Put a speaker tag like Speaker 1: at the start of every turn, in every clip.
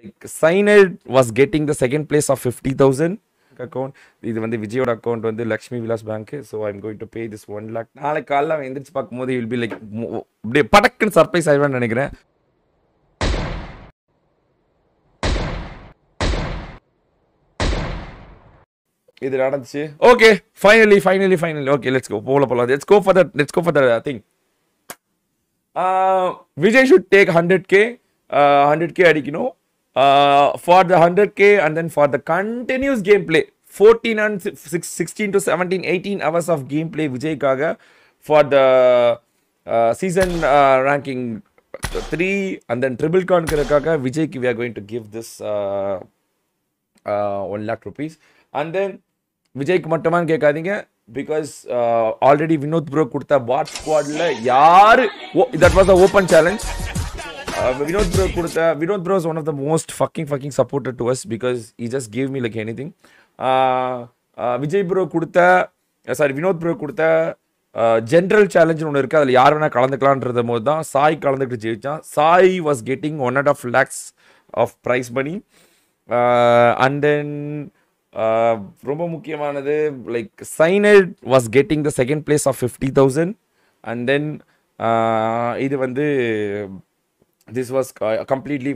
Speaker 1: Like Cyanide was getting the second place of 50,000 account. இது வந்து விஜயோட அக்கௌண்ட் வந்து Lakshmi Vilas bank. So I'm going to pay this 1 lakh. நாளைக்கு காலைல அவன் எந்திரிச்சு பார்க்கும்போது வில் பி லைக் அப்படியே படக்குன்னு சர்ப்ரைஸ் ஆயிடுவான்னு நினைக்கிறேன். இது நடந்துச்சு. Okay finally okay let's go போலாம் let's go for the thing. Vijay should take 100k அடிக்கணும் for the 100k and then for the continuous gameplay 14 and 16 to 17 18 hours of gameplay Vijaykaga for the season ranking 3 and then triple conquerorkaga Vijayku we are going to give this 1 lakh rupees and then Vijayku மட்டுமான்னு கேட்காதீங்க because already Vinod bro கொடுத்த bot squad ல யாரு that was the open challenge. Vinod bro is one of the most fucking supported to us because he just gave me like anything. Vijay bro Vinod bro கொடுத்த general challenge ஒன்று இருக்கு. அதில் யார் வேணா கலந்துக்கலான்றது போது தான் சாய் கலந்துக்கிட்டு ஜெயிச்சான். Sai was getting 1.5 lakhs of prize money and then ரொம்ப முக்கியமானது like Cyanide was getting the second place of 50,000 and then இது வந்து this was completely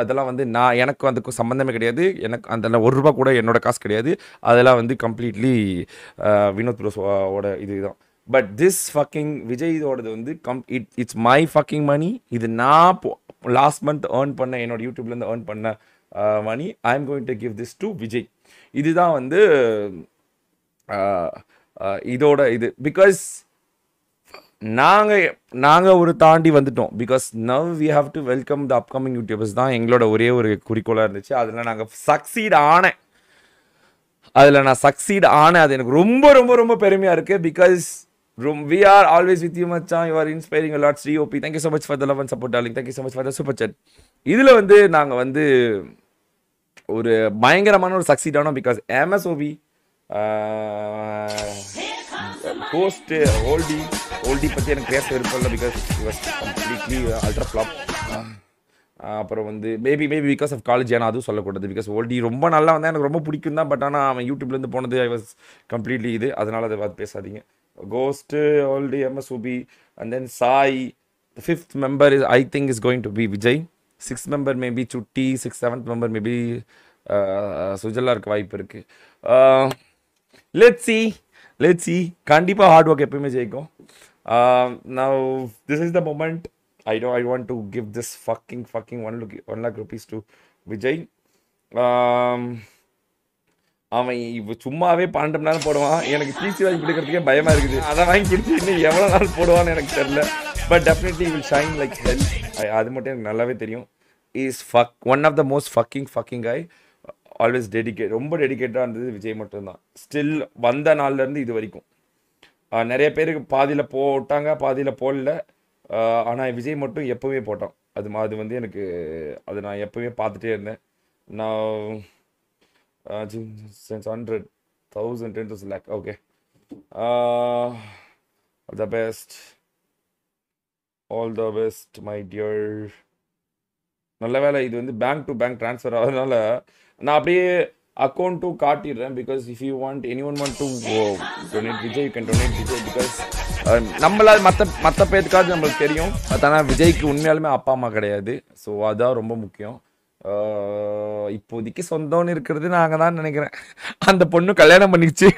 Speaker 1: அதெல்லாம் வந்து நான் எனக்கு அதுக்கு சம்மந்தமே கிடையாது. எனக்கு அந்த ₹1 கூட என்னோட காசு கிடையாது. அதெல்லாம் வந்து கம்ப்ளீட்லி வினோத் ப்ரோஸோட இதுதான். பட் திஸ் ஃபக்கிங் விஜய் இதோடது வந்து இட்ஸ் மை ஃபக்கிங் மணி. இது நான் லாஸ்ட் மந்த் ஏர்ன் பண்ண என்னோட யூடியூப்லேருந்து ஏர்ன் பண்ண money. I am going to give this to Vijay. இதுதான் வந்து இதோட இது பிகாஸ் நாங்கள் ஒரு தாண்டி வந்துட்டோம். Because now we have to welcome the upcoming YouTubers தான் எங்களோட ஒரே ஒரு குறிக்கோளாக இருந்துச்சு. அதில் நாங்கள் சக்சீட் ஆனேன். அது எனக்கு ரொம்ப ரொம்ப ரொம்ப பெருமையாக இருக்குது. Because we are always with you மச்சான். you are inspiring a lot. COP thank you so much for the love and support darling. thank you so much for the super chat. இதில் வந்து நாங்கள் வந்து ஒரு பயங்கரமான ஒரு சக்சீட் ஆனோம். Because MSOB cost ஓல்டி பற்றி எனக்கு பேச விருப்பம் இல்லை. Because it was completely ultra flop. அப்புறம் வந்து மேபி பிகாஸ் ஆஃப் காலேஜ் ஆனால் அதுவும் சொல்லக்கூடாது. பிகாஸ் ஓல்டி ரொம்ப நல்லா வந்தால் எனக்கு ரொம்ப பிடிக்கும் தான். பட் ஆனால் அவன் யூடியூப்லேருந்து போனது ஐ வாஸ் கம்ப்ளீட்லி இது. அதனால் அதை பார்த்து பேசாதீங்க. Ghost oldie MSOB and then Sai. The 5th member is I think is going to be Vijay. 6th member maybe Chutti. 7th member maybe சுஜலா இருக்க வாய்ப்பு இருக்கு. let's see கண்டிப்பா ஹார்ட் ஒர்க் எப்பவுமே ஜெயிக்கும். now this is the moment I want to give this fucking 1 lakh rupees to Vijay. அவன் இப்போ சும்மாவே 12 மணி நேரம் போடுவான். எனக்கு பிசி வாங்கி கொடுக்கறதுக்கே பயமா இருக்குது. அதை வாங்கி கொடுத்து இன்னும் எவ்வளோ நாள் போடுவான்னு எனக்கு தெரியல. But definitely will shine like hell. அது மட்டும் எனக்கு நல்லாவே தெரியும். Is one of the most fucking guy. Always ரொம்ப டெடிக்கேட்டாக இருந்தது விஜய் மட்டும்தான். ஸ்டில் வந்த நாள்லேருந்து இது வரைக்கும் நிறைய பேருக்கு பாதியில் போட்டாங்க, பாதியில் போடல. ஆனால் விஜய் மட்டும் எப்போவுமே போட்டான். அது வந்து எனக்கு அது நான் எப்போவுமே பார்த்துட்டே இருந்தேன். நான் 100,000 10,000 lakh okay. The best, all the best my dear. நல்ல வேலை இது வந்து பேங்க் டு பேங்க் ட்ரான்ஸ்ஃபர் ஆகிறதுனால நான் அப்படியே அக்கௌண்ட்டும் காட்டிடுறேன். Because if you want anyone want to donate Vijay, you can donate Vijay. Because நம்மளால் மற்ற பேருக்காவது நம்மளுக்கு தெரியும். ஆனால் விஜய்க்கு உண்மையாலுமே அப்பா அம்மா கிடையாது. ஸோ அதான் ரொம்ப முக்கியம். இப்போதைக்கு சொந்தம்னு இருக்கிறது நாங்கள் தான் நினைக்கிறேன். அந்த பொண்ணு கல்யாணம் பண்ணிடுச்சு.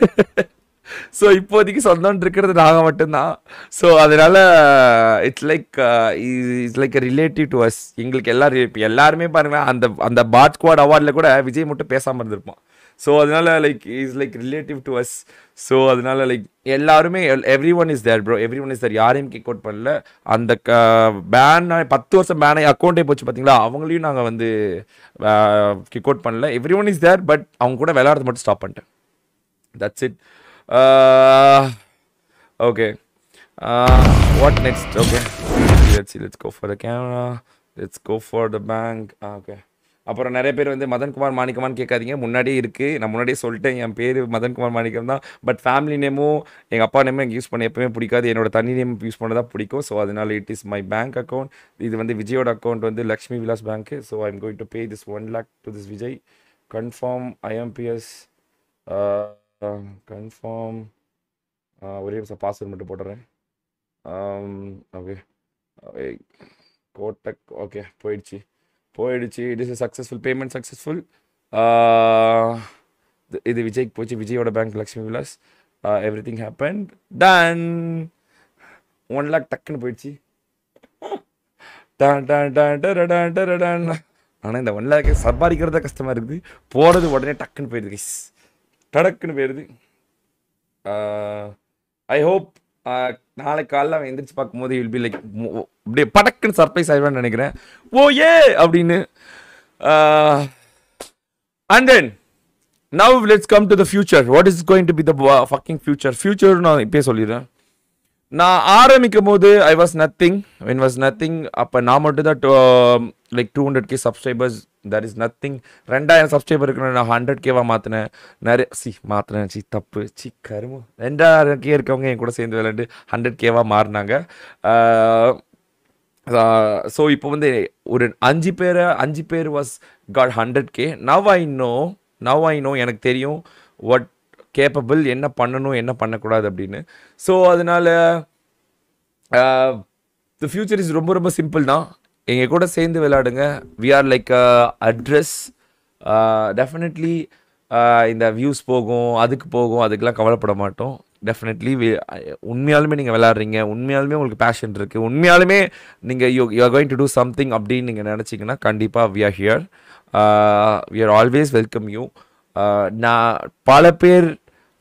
Speaker 1: ஸோ இப்போதைக்கு சொந்தம்னு இருக்கிறது நாங்கள் மட்டும்தான். ஸோ அதனால it's like relative to as. எங்களுக்கு எல்லாருமே பாருங்களேன் அந்த பாட் ஸ்குவாட் அவார்டில் கூட விஜய் மட்டும் பேசாமல் இருந்திருப்பான். ஸோ அதனால is relative to us. So அதனால எல்லாருமே every one is there bro. Every one is there. யாரையும் கிக் அவுட் பண்ணல. அந்த பேன் 10 வருஷம் பேன் ஆகி அக்கௌண்ட்டே போச்சு பார்த்தீங்களா, அவங்களையும் நாங்கள் வந்து கிக் அவுட் பண்ணல. Every one is there. But அவங்க கூட விளையாடுறது மட்டும் ஸ்டாப் பண்ணிட்டேன். That's it. okay. What next? Okay, let's go for the camera. Let's go for the bank. Okay, அப்புறம் நிறைய பேர் வந்து மதன்குமார் மாணிக்கமான்னு கேட்காதீங்க, முன்னாடியே இருக்குது, நான் முன்னாடியே சொல்லிட்டேன், என் பேர் மதன்குமார் மாணிக்கம் தான். பட் ஃபேமிலி நேமும் எங்கள் அப்பா நேமும் எனக்கு யூஸ் பண்ண எப்பவுமே பிடிக்காது, என்னோட தனி நேம் யூஸ் பண்ண தான் பிடிக்கும். ஸோ அதனால it is my bank account. இது வந்து விஜயோட அக்கௌண்ட் வந்து லக்ஷ்மி விலாஸ் பேங்க்கு. So I am going to pay this 1 lakh to this Vijay. Confirm IMPS, confirm, ஒரே நிமிஷம் பாஸ்வேர்ட் மட்டும் போட்டுறேன். ஓகே, கோட்டக், ஓகே போயிடுச்சு. It is successful payment, successful. இது விஜய்க்கு போச்சு, விஜயோட bank Lakshmi Vilas. Everything happen, done. 1 lakh டக்குன்னு போயிடுச்சு. ஆனால் இந்த 1 lakh சம்பாதிக்கிறத கஷ்டமாக இருக்குது, போகிறது உடனே டக்குன்னு போயிடுது, டக்குன்னு போயிடுது. ஐ ஹோப் நாளைக்கு காலைல அவன் எந்திரிச்சு பார்க்கும்போது வில் பி லைக் அப்படியே படக்குன்னு சர்ப்ரைஸ் ஆயிடுவான்னு நினைக்கிறேன். ஓ ஏ அப்படின்னு. And then now let's come to the future. What is going to be the fucking future? Future நான் இப்பயே சொல்லிடுறேன். நான் ஆரம்பிக்கும் போது ஐ வாஸ் நத்திங். அப்போ நான் மட்டும் தான் like 200K subscribers. That is nothing. 2000 subscriber இருக்கணும், நான் 100K மாற்றினேன். மாற்றினேன் தப்பு கருமோ. 2000K இருக்கவங்க என் கூட சேர்ந்து விளையாண்டு 100K மாறினாங்க. ஸோ இப்போ வந்து ஒரு 5 பேர் was got 100K. Now I know எனக்கு தெரியும் வாட் கேப்பபிள், என்ன பண்ணணும் என்ன பண்ணக்கூடாது அப்படின்னு. ஸோ அதனால த ஃபியூச்சர் இஸ் ரொம்ப ரொம்ப சிம்பிள் தான். எங்கள் கூட சேர்ந்து விளையாடுங்க. We are like address. Definitely இந்த வியூஸ் போகும், அதுக்கெலாம் கவலைப்பட மாட்டோம். டெஃபினெட்லி உண்மையாலுமே நீங்கள் விளையாடுறீங்க, உண்மையாலுமே உங்களுக்கு பேஷன் இருக்குது, உண்மையாலுமே நீங்கள் you are going to do something அப்படின்னு நீங்கள் நினச்சிங்கன்னா கண்டிப்பாக we are here. We are always welcome you. நான் பல பேர்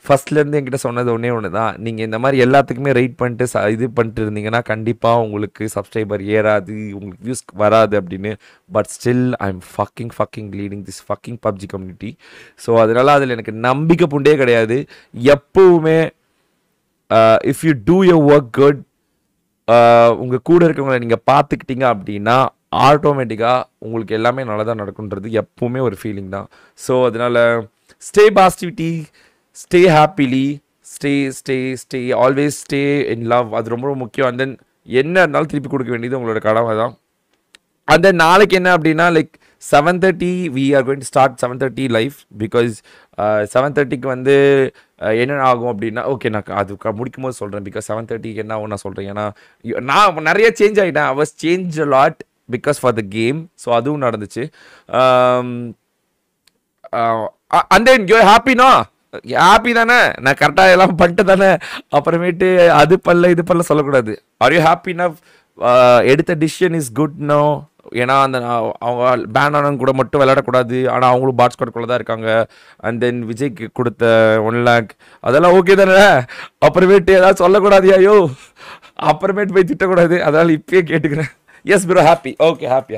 Speaker 1: ஃபஸ்ட்லேருந்து என்கிட்ட சொன்னது ஒன்று தான், நீங்கள் இந்த மாதிரி எல்லாத்துக்குமே ரைட் பண்ணிட்டு இது பண்ணிட்டு இருந்தீங்கன்னா கண்டிப்பாக உங்களுக்கு சப்ஸ்கிரைபர் ஏறாது, உங்களுக்கு வியூஸ் வராது அப்படின்னு. But still I am fucking leading this fucking PUBG community. So அதனால் அதில் எனக்கு நம்பிக்கை புண்டே கிடையாது. எப்போவுமே if you two your work good, உங்கள் கூட இருக்கவங்களை நீங்கள் பார்த்துக்கிட்டீங்க அப்படின்னா ஆட்டோமேட்டிக்காக உங்களுக்கு எல்லாமே நல்லா தான் நடக்குன்றது எப்பவுமே ஒரு ஃபீலிங் தான். ஸோ அதனால் stay positivity, stay happily, stay always stay in love. அது ரொம்ப ரொம்ப முக்கியம். அண்ட் தென் என்ன இருந்தாலும் திருப்பி கொடுக்க வேண்டியது உங்களோட கடமை தான். அண்ட் தென் நாளைக்கு என்ன அப்படின்னா like 7:30 we are going to start 7:30 live. Because 7:30க்கு வந்து என்ன ஆகும் அப்படின்னா, ஓகே நான் அது முடிக்கும் போது சொல்கிறேன். பிகாஸ் 7:30க்கு என்ன ஆகும் நான் சொல்கிறேன். ஏன்னா நான் நிறைய சேஞ்ச் ஆகிட்டேன். I was changed a lot because for the game. So அதுவும் நடந்துச்சு. அண்ட் தென் யூ ஹாப்பினா ஹாப்பி தானே, நான் கரெக்டாக எல்லாம் பண்ணிட்டு தானே, அப்புறமேட்டு அது இது பண்ணல சொல்லக்கூடாது. ஆர் யூ ஹாப்பினா? எடுத்த டிசிஷன் இஸ் குட் நோ. ஏன்னா அந்த அவங்க பேன் ஆனவங்க கூட மட்டும் விளையாடக்கூடாது, ஆனால் அவங்களும் பாட் ஸ்குவாட்குள்ளே தான் இருக்காங்க. அண்ட் தென் விஜய்க்கு கொடுத்த 1 lakh அதெல்லாம் ஓகே தானே. அப்புறமேட்டு ஏதாவது சொல்லக்கூடாது, ஐயோ அப்புறமேட்டு போய் திட்டக்கூடாது. அதனால் இப்பயே கேட்டுக்கிறேன். Yes bro, happy. Okay, happy.